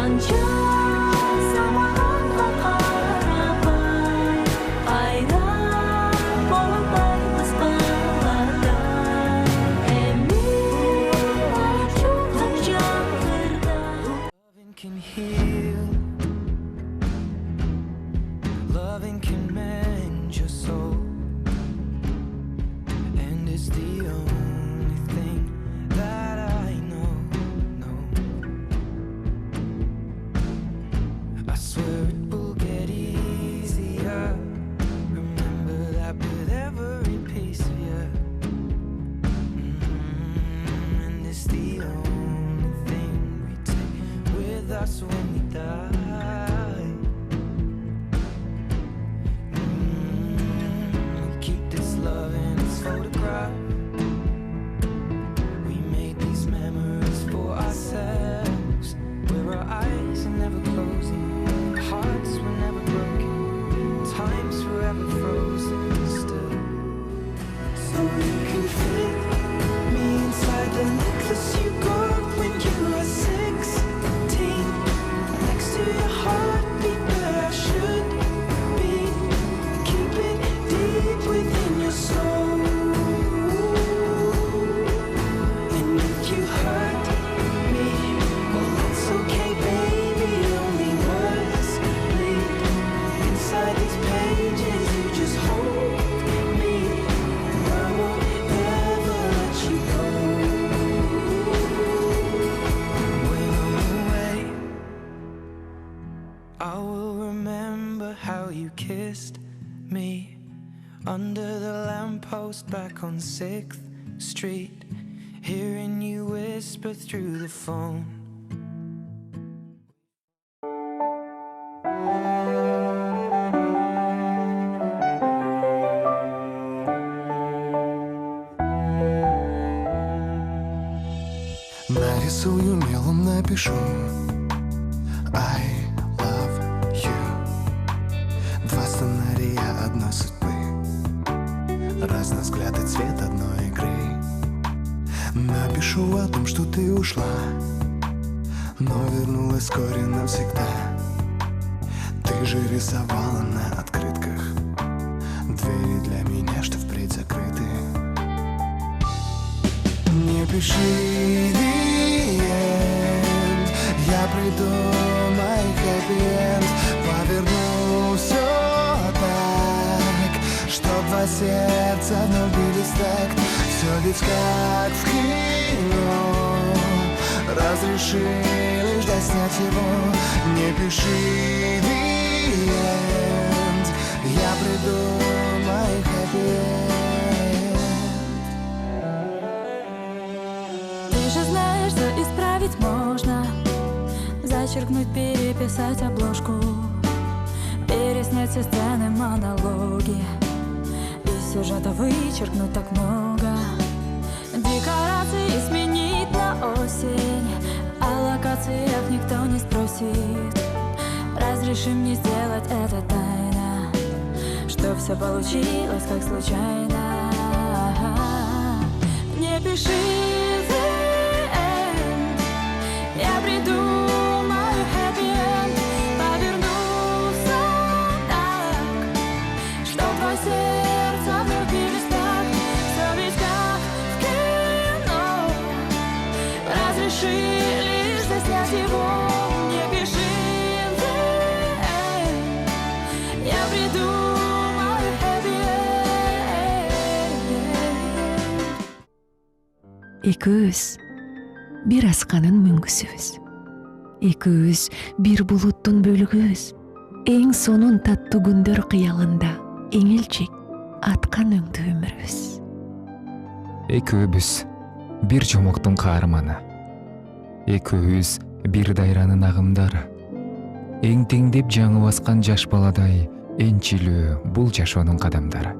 Kancha zamanla karabay ayran olmayız bağlarda emin çok canlıda. Loving can heal, loving can mend your soul, and it's the only thing that I know. I swear it will get easier. Remember that with every piece of you. And it's the only thing we take with us when we die. We keep this love in its photograph. We made these memories for ourselves, where our eyes are never closing, hearts were never broken, time's forever frozen still. So you can fit me inside the necklace you got when you were 16, next to your heartbeat where I should be. Keep it deep within your soul. And if you hurt me, well that's okay baby, only words bleed inside these pages. You just hold me, and I won't ever let you go. When I'm away, I will remember how you kissed me under the lamppost back on 6th Street, hearing you whisper through the phone. Нарисую мелом, напишу I love you. Два сценария одной судьбы, разный взгляд и цвет одной игры. Напишу о том, что ты ушла, но вернулась вскоре навсегда. Ты же рисовала на открытках двери для меня, что впредь закрыты. Не пиши the end, я придумаю happy end. Поверну все так, чтоб два сердца вновь бились так. Все ведь как в кино, разреши лишь доснять его. Не пиши the end, я придумаю happy end. Ты же знаешь, что исправить можно, зачеркнуть, переписать обложку, переснять все сцены, монологи, из сюжета вычеркнуть так много. Декорации сменить на осень, о локациях никто не спросит. Разреши мне сделать это тайно, что все получилось как случайно. Не пиши the end, я придумаю happy end. Поверну все так, что два сердца вновь бились так. Все ведь как в кино, разреши лишь заснять его. Не пиши the end, я придумаю happy end. Экөөбүз бир асканын мүңгүсүбүз, экөөбүз бир булуттун бөлүгүбүз. Эң сонун таттуу күндөр кыялында эңилчек аткан өңдүү өмүрүбүз. Экөөбүз бир жомоктун каарманы, экөөбүз бир дайранын агымдары. Эң теңдеп жаңы баскан жаш баладай энчилүү бул жашоонун кадамдары.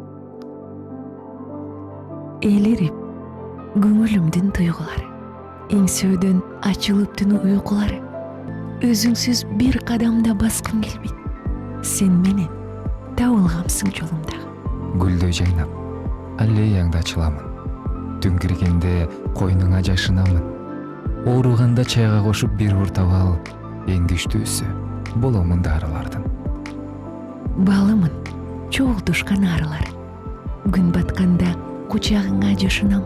Элирип көңүлүмдүн туйгулары, эңсөөдөн ачылып түнү уйкулары. Өзүңсүз бир кадамда баскым келбейт, сен менен табылгамсың жолумдагы. Гүлдөй жайнап, аллеяңда ачыламын. Түн киргенде койнуңа жашынамын. Ооруганда чайга кошуп бир уртап ал, Эң күчтүүсү боломун дарылардын. Балымын чогултушкан арылар. Күн батканда кучагыңа жашынам.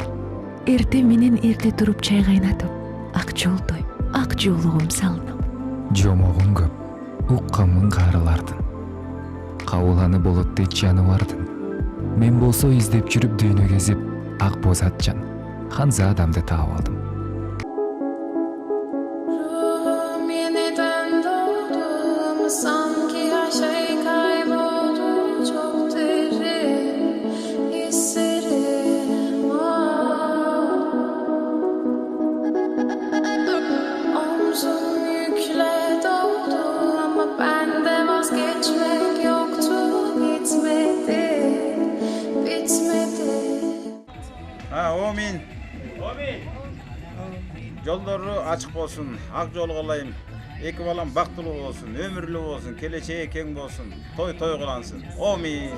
Эрте менен эрте туруп чай кайнатып, ак жолдой, ак жолугум салынам. Жомогуң көп, укканмын каарылардын. Кабыланы болот дейт жаныбардын. Мен болсо издеп жүрүп дүйнө кезип, ак боз атчан, ханза адамды таап алдым. Ruhum yeniden doğdu ama sanki her şey kayboldu. Çok derin hislerim var. Omzum yükle doldu ama bende vazgeçmek yoktu. Bitmedi, bitmedi. Omin. Жолдору ачык болсун, ак жол кылайын. Эки балам бактылуу болсун, өмүрлүү болсун, келечеги кең болсун, той кылансın. Omin.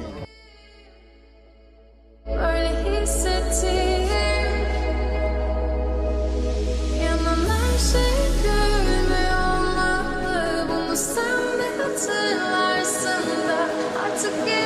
Böyle hissettim. Yanan her şey görünmüyor olmalı. Bunu sen de hatırlarsın da artık böyle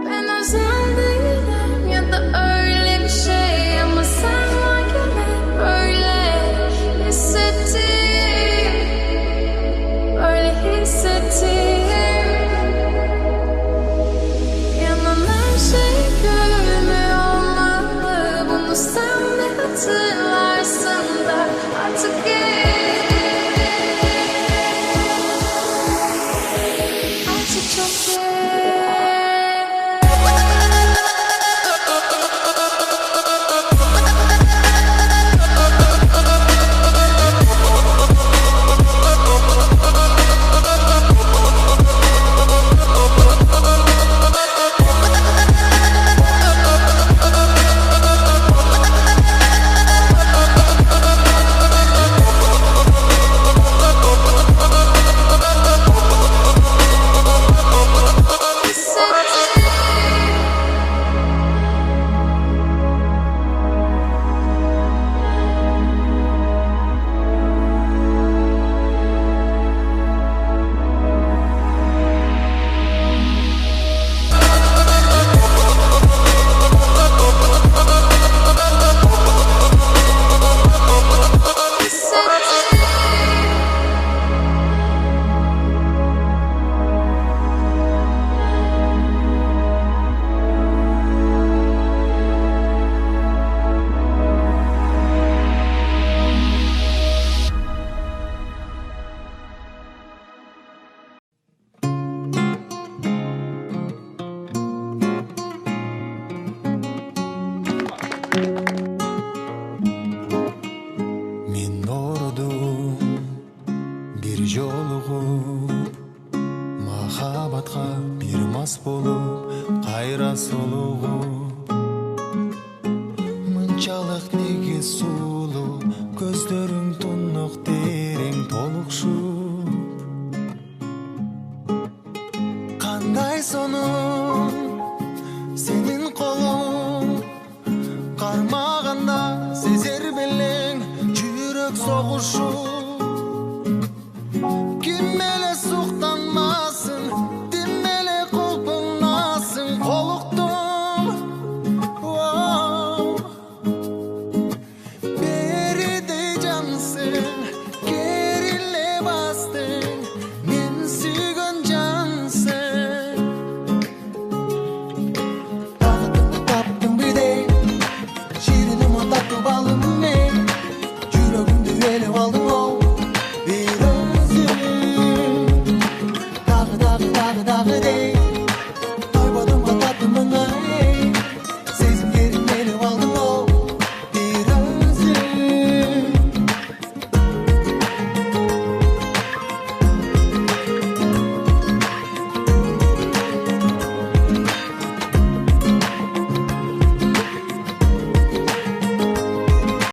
ben özel değilim ya da öyle bir şey ama sen varken hep böyle hissettim. Böyle hissettim. Yanan her şey görünmüyor olmalı. Bunu sen de hatırlarsın da artık artık çok Мен ордум бир жолугуп, махабатка бир мас болуп, кайра солугуп. Мынчалык неге сулуу, көздөрүң тунук терең толукшуп. Кандай сонун сенин колуң, кармаганда сезер белең жүрөк согушуп.